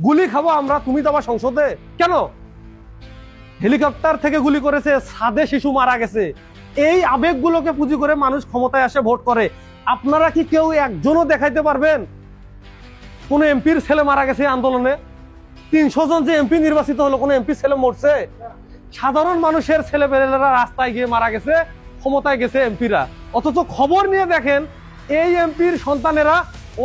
গুলি খাবো আমরা, তুমি যাবা সংসদে কেন? হেলিকপ্টার থেকে গুলি করেছে, ছাদে শিশু মারা গেছে। এই আবেগগুলোকে পুঁজি করে মানুষ ক্ষমতায় আসে, ভোট করে। আপনারা কি কেউ একজনও দেখাইতে পারবেন কোন এমপির ছেলে মারা গেছে আন্দোলনে? 300 জন যে এমপি নির্বাচিত হলো, কোন এমপি ছেলে মরছে? সাধারণ মানুষের ছেলে পেলেরা রাস্তায় গিয়ে মারা গেছে, ক্ষমতায় গেছে এমপিরা। অথচ খবর নিয়ে দেখেন এই এমপির সন্তানেরা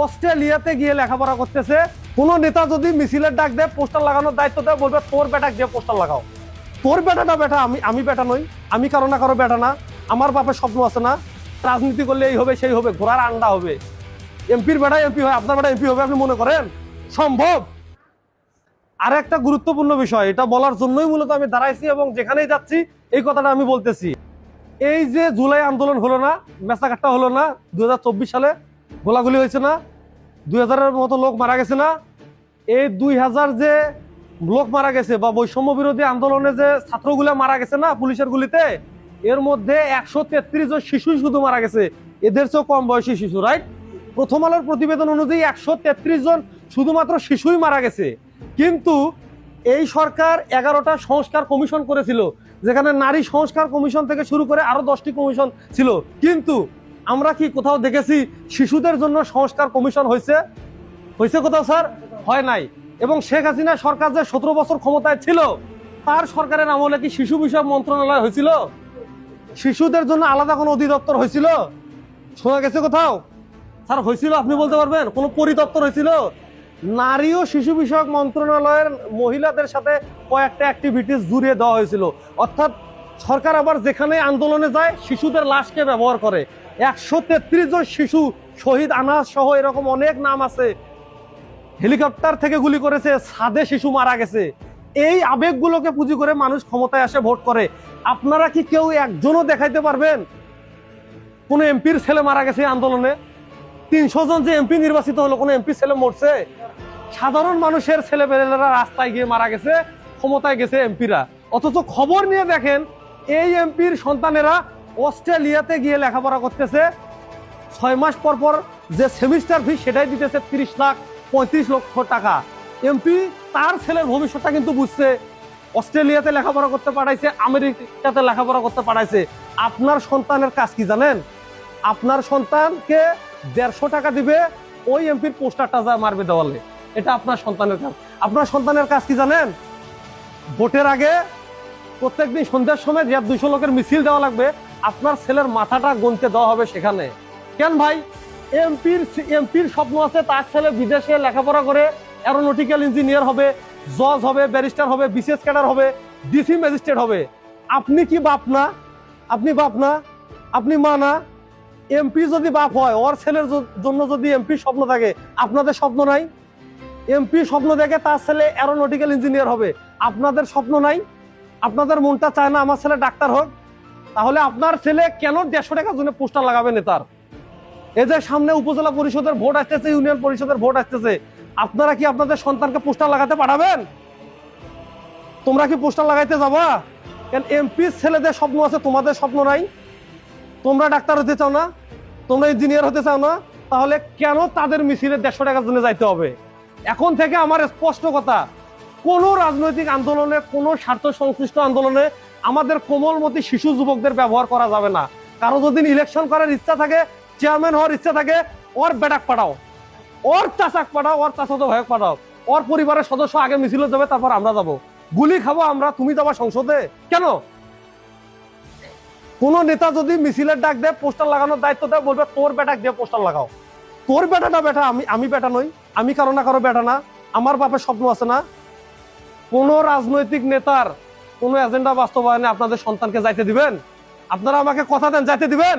অস্ট্রেলিয়াতে গিয়ে লেখাপড়া করতেছে। কোন নেতা যদি মিছিলের ডাক দেয়, পোস্টার লাগানোর দায়িত্ব দেয়, বলবে তোর বেটা গিয়ে পোস্টার লাগাও। তোর বেটাটা বেটা, আমি বেটা নই, আমি কারো না কারো বেটা না, আমার বাপের স্বপ্ন আছে না, রাজনীতি করলে এই হবে সেই হবে, ঘোড়ার আন্ডা হবে। এমপির বেটা এমপি হয়, আপনার বেটা এমপি হবে, আপনি মনে করেন সম্ভব? আর একটা গুরুত্বপূর্ণ বিষয়, এটা বলার জন্যই মূলত আমি দাঁড়াইছি এবং যেখানেই যাচ্ছি এই কথাটা আমি বলতেছি। এই যে জুলাই আন্দোলন হলো না, মেসাকাট্টা হলো না, 2024 সালে গোলাগুলি হয়েছে না, 2000-এর মতো লোক মারা গেছে না, এই 2000 যে লোক মারা গেছে বা বৈষম্য বিরোধী আন্দোলনে যে ছাত্রগুলা মারা গেছে না পুলিশের গুলিতে, এর মধ্যে 133 জন শিশু শুধু মারা গেছে। এদের চেয়েও কম বয়সী শিশু, রাইট? প্রথম আলোর প্রতিবেদন অনুযায়ী 133 জন শুধুমাত্র শিশুই মারা গেছে। কিন্তু এই সরকার 11টা সংস্কার কমিশন করেছিল, যেখানে নারী সংস্কার কমিশন থেকে শুরু করে আরো 10টি কমিশন ছিল। কিন্তু আমরা কি কোথাও দেখেছি শিশুদের জন্য সংস্কার কমিশন হয়েছে? হয়েছে কোথাও স্যার? হয় নাই। এবং শেখ হাসিনা সরকার যে 17 বছর ক্ষমতায় ছিল, তার সরকারের আমলে কি শিশু বিষয়ক মন্ত্রণালয় হয়েছিল? শিশুদের জন্য আলাদা কোনো অধিদপ্তর হয়েছিল? শোনা গেছে কোথাও? স্যার হয়েছিল? আপনি বলতে পারবেন কোন পরিদপ্তর হয়েছিল? নারী ও শিশু বিষয়ক মন্ত্রণালয়ের মহিলাদের সাথে কয়েকটা অ্যাক্টিভিটিস জুড়িয়ে দেওয়া হয়েছিল। অর্থাৎ সরকার আবার যেখানে আন্দোলনে যায় শিশুদের লাশকে ব্যবহার করে। 133 জন শিশু শহীদ আনাস সহ এরকম অনেক নাম আছে। হেলিকপ্টার থেকে গুলি করেছে, ছাদে শিশু মারা গেছে। এই আবেগগুলোকে পুঁজি করে মানুষ ক্ষমতায় আসে, ভোট করে। আপনারা কি কেউ একজনও দেখাইতে পারবেন কোন এমপির ছেলে মারা গেছে আন্দোলনে? 300 জন যে এমপি নির্বাচিত হলো, কোন এমপি ছেলে মরছে? সাধারণ মানুষের ছেলে পেলেরা রাস্তায় গিয়ে মারা গেছে, ক্ষমতায় গেছে এমপিরা। অথচ খবর নিয়ে দেখেন এই এমপির সন্তানেরা অস্ট্রেলিয়াতে গিয়ে লেখাপড়া করতেছে। 6 মাস পর পর যে সেমিস্টার ফি সেটাই দিতেছে 30 লাখ 35 লক্ষ টাকা। এমপি তার ছেলের ভবিষ্যৎটা কিন্তু বুঝছে, অস্ট্রেলিয়াতে লেখাপড়া করতে পাঠাইছে, আমেরিকাতে লেখাপড়া করতে পাঠাইছে। আপনার সন্তানের কাজ কি জানেন? আপনার সন্তানকে 150 টাকা দিবে, ওই এমপির পোস্টারটা যা মারবে দেওয়ালে। এটা আপনার সন্তানের কাজ। আপনার সন্তানের কাজ কি জানেন? ভোটের আগে প্রত্যেকদিন সন্ধ্যার সময় 200 লোকের মিছিল দেওয়া লাগবে, আপনার ছেলের মাথাটা গুনতে দেওয়া হবে সেখানে। কেন ভাই? এমপির স্বপ্ন আছে তার ছেলে বিদেশে লেখাপড়া করে এরোনটিক্যাল ইঞ্জিনিয়ার হবে, জজ হবে, ব্যারিস্টার হবে, বিসিএস ক্যাডার হবে, ডিসি ম্যাজিস্ট্রেট হবে। আপনি কি বাপ না? আপনি বাপ না? আপনি মা না? এমপি যদি বাপ হয়, ওর ছেলের জন্য যদি এমপি স্বপ্ন থাকে, আপনাদের স্বপ্ন নাই? এমপি স্বপ্ন দেখে তার ছেলে এরোনটিক্যাল ইঞ্জিনিয়ার হবে, আপনাদের স্বপ্ন নাই? আপনাদের মনটা চায় না আমার ছেলে ডাক্তার হোক? তাহলে আপনার ছেলে কেন 150 টাকার জন্য পোস্টার লাগাবে নেতার? এই যে সামনে উপজেলা পরিষদের ভোট আসতেছে, ইউনিয়ন পরিষদের ভোট আসতেছে, আপনারা কি আপনাদের সন্তানকে পোস্টার লাগাতে পাঠাবেন? তোমরা কি পোস্টার লাগাইতে যাবা? কেন এমপির ছেলেদের স্বপ্ন আছে, তোমাদের স্বপ্ন নাই? তোমরা ডাক্তার হতে চাও না? তোমরা ইঞ্জিনিয়ার হতে চাও না? তাহলে কেন তাদের মিছিলে 150 টাকার জন্য যাইতে হবে? এখন থেকে আমার স্পষ্ট কথা, কোন রাজনৈতিক আন্দোলনে, কোন স্বার্থ সংশ্লিষ্ট আন্দোলনে আমাদের কোমলমতি শিশু যুবকদের ব্যবহার করা যাবে না। কারো যদি ইলেকশন করার ইচ্ছা থাকে, চেয়ারম্যান হওয়ার ইচ্ছা থাকে, ওর বেটাক পাঠাও, ওর চাচাক পাঠাও, ওর চাচাতো ভাইক পাঠাও, ওর পরিবারের সদস্য আগে মিছিলে যাবে, তারপর আমরা যাব। গুলি খাবো আমরা, তুমি যাবা সংসদে কেন? কোন নেতা যদি মিছিলের ডাক দেয়, পোস্টার লাগানোর দায়িত্ব দেয়, বলবে তোর বেটাক দিয়ে পোস্টার লাগাও। তোর বেটাটা বেটা, আমি বেটা নই, আমি কারো না কারো বেটা না, আমার বাপের স্বপ্ন আছে না? কোন রাজনৈতিক নেতার কোন এজেন্ডা বাস্তবায়নে আপনাদের সন্তানকে যাইতে দিবেন? আপনারা আমাকে কথা দেন, যাইতে দিবেন?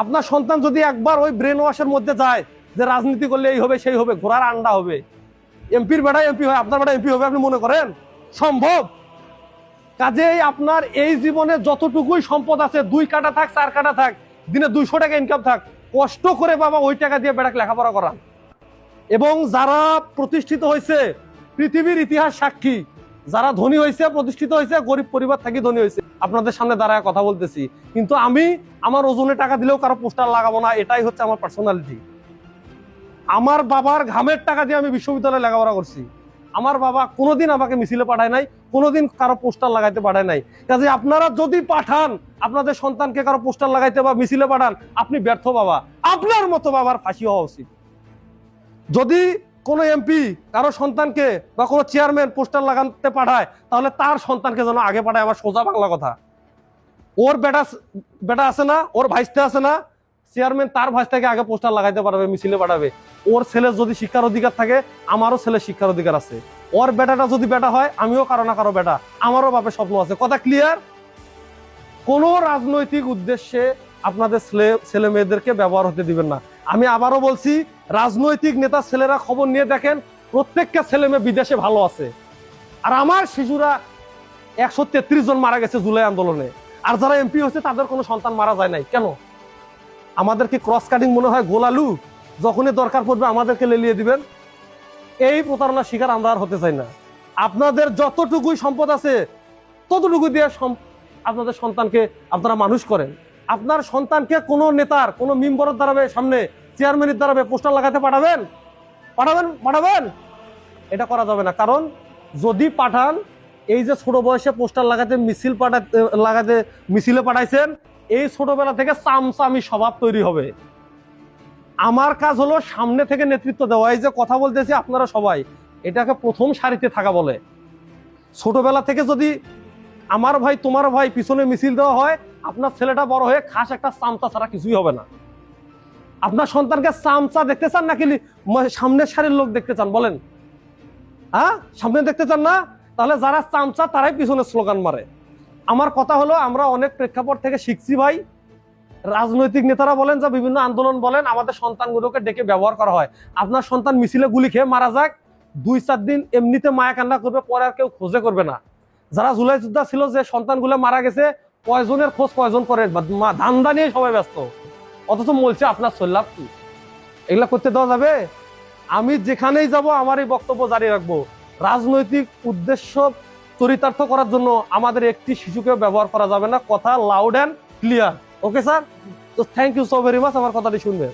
আপনার সন্তান যদি একবার ওই ব্রেন ওয়াশের মধ্যে যায় যে রাজনীতি করলে এই হবে সেই হবে, ঘোড়ার আন্ডা হবে, এমপির বেটা এমপি হয়, আপনার বেটা এমপি হবে, আপনি মনে করেন সম্ভব? কাজেই আপনার এই জীবনে যতটুকুই সম্পদ আছে, 2 কাটা থাক 4 কাটা থাক, দিনে 200 টাকা ইনকাম থাক, কষ্ট করে বাবা ওই টাকা দিয়ে বেটাকে লেখাপড়া করান। এবং যারা প্রতিষ্ঠিত হয়েছে, পৃথিবীর ইতিহাস সাক্ষী, যারা ধনী হয়েছে, প্রতিষ্ঠিত হয়েছে, গরিব পরিবার থেকে ধনী হয়েছে। আপনাদের সামনে দাঁড়ায় কথা বলতেছি, কিন্তু আমি আমার ওজনে টাকা দিলেও কারো পোস্টার লাগাবো না, এটাই হচ্ছে আমার পার্সোনালিটি। আমার বাবার ঘামের টাকা দিয়ে আমি বিশ্ববিদ্যালয়ে লেখাপড়া করছি। আমার বাবা কোনোদিন আমাকে মিছিলে পাঠায় নাই, কোনোদিন কারো পোস্টার লাগাইতে পাঠায় নাই। কাজে আপনারা যদি পাঠান আপনাদের সন্তানকে কারো পোস্টার লাগাইতে বা মিছিলে পাঠান, আপনি ব্যর্থ বাবা। আপনার মতো বাবার ফাঁসি হওয়া উচিত। যদি কোনো এমপি কারো সন্তানকে বা কোনো চেয়ারম্যান পোস্টার লাগাতে পাঠায়, তাহলে তার সন্তানকে যেন আগে পাঠায়। আমার সোজা বাংলা কথা। ওর বেটা আছে না, ওর ভাইস্তে আছে না, চেয়ারম্যান তার ভাইস্তাকে আগে পোস্টার লাগাইতে পারবে, মিছিলে পাঠাবে। ওর ছেলের যদি শিক্ষার অধিকার থাকে, আমারও ছেলের শিক্ষার অধিকার আছে। ওর বেটাটা যদি বেটা হয়, আমিও কারো না কারো বেটা, আমারও বাপের স্বপ্ন আছে। কথা ক্লিয়ার? কোন রাজনৈতিক উদ্দেশ্যে আপনাদের ছেলে মেয়েদেরকে ব্যবহার হতে দিবেন না। আমি আবারও বলছি, রাজনৈতিক নেতা ছেলেরা খবর নিয়ে দেখেন, প্রত্যেকটা ছেলে মেয়ে বিদেশে ভালো আছে। আর আমার শিশুরা 133 জন মারা গেছে জুলাই আন্দোলনে। আর যারা এমপি হয়েছে তাদের কোনো সন্তান মারা যায় নাই কেন? আমাদের কি ক্রস কাটিং মনে হয়? গোলালু যখনই দরকার পড়বে আমাদেরকে লেলিয়ে দিবেন। এই প্রতারণার শিকার আমরা আর হতে চাই না। আপনাদের যতটুকুই সম্পদ আছে ততটুকু দিয়ে আপনাদের সন্তানকে আপনারা মানুষ করেন। আপনার সন্তানকে কোনো নেতার, কোনো মেম্বারের দ্বারা সামনে, চেয়ারম্যানের দ্বারা পোস্টার লাগাতে পাঠাবেন? এটা করা যাবে না। কারণ যদি পাঠান, এই যে ছোট বয়সে পোস্টার লাগাতে মিছিলে পাঠাইছেন, এই ছোটবেলা থেকে চামচামি স্বভাব তৈরি হবে। আমার কাজ হলো সামনে থেকে নেতৃত্ব দেওয়া। এই যে কথা বলতেছি আপনারা সবাই, এটাকে প্রথম সারিতে থাকা বলে। ছোটবেলা থেকে যদি আমার ভাই তোমার ভাই পিছনে মিছিল দেওয়া হয়, আপনার ছেলেটা বড় হয়ে খাস একটা চামচা ছাড়া কিছুই হবে না। আপনার সন্তানকে চামচা দেখতে চান নাকি সামনের সারির লোক দেখতে চান বলেন? হ্যাঁ, সামনে দেখতে চান না? তাহলে যারা চামচা তারাই পিছনে স্লোগান মারে। আমার কথা হলো, আমরা অনেক প্রেক্ষাপট থেকে শিখছি ভাই। রাজনৈতিক নেতারা বলেন, যা বিভিন্ন আন্দোলন বলেন, আমাদের সন্তানগুলোকে ডেকে ব্যবহার করা হয়। আপনার সন্তান মিছিলে গুলি খেয়ে মারা যাক, 2-4 দিন এমনিতে মায়া কান্না করবে, পরে আর কেউ খোঁজে করবে না। যারা জুলাই যোদ্ধা ছিল, যে সন্তানগুলো মারা গেছে, কয়জনের খোঁজ কয়জন করে, ধান্দা নিয়ে সবাই ব্যস্ত। অথচ বলছে আপনার সল্লাভ কি? এগুলা করতে দেওয়া যাবে? আমি যেখানেই যাব আমার এই বক্তব্য জারি রাখবো। রাজনৈতিক উদ্দেশ্য চরিতার্থ করার জন্য আমাদের একটি শিশুকে ব্যবহার করা যাবে না। কথা loud and clear. Okay sir? তো thank you so very much আমার কথাটি শুনবে।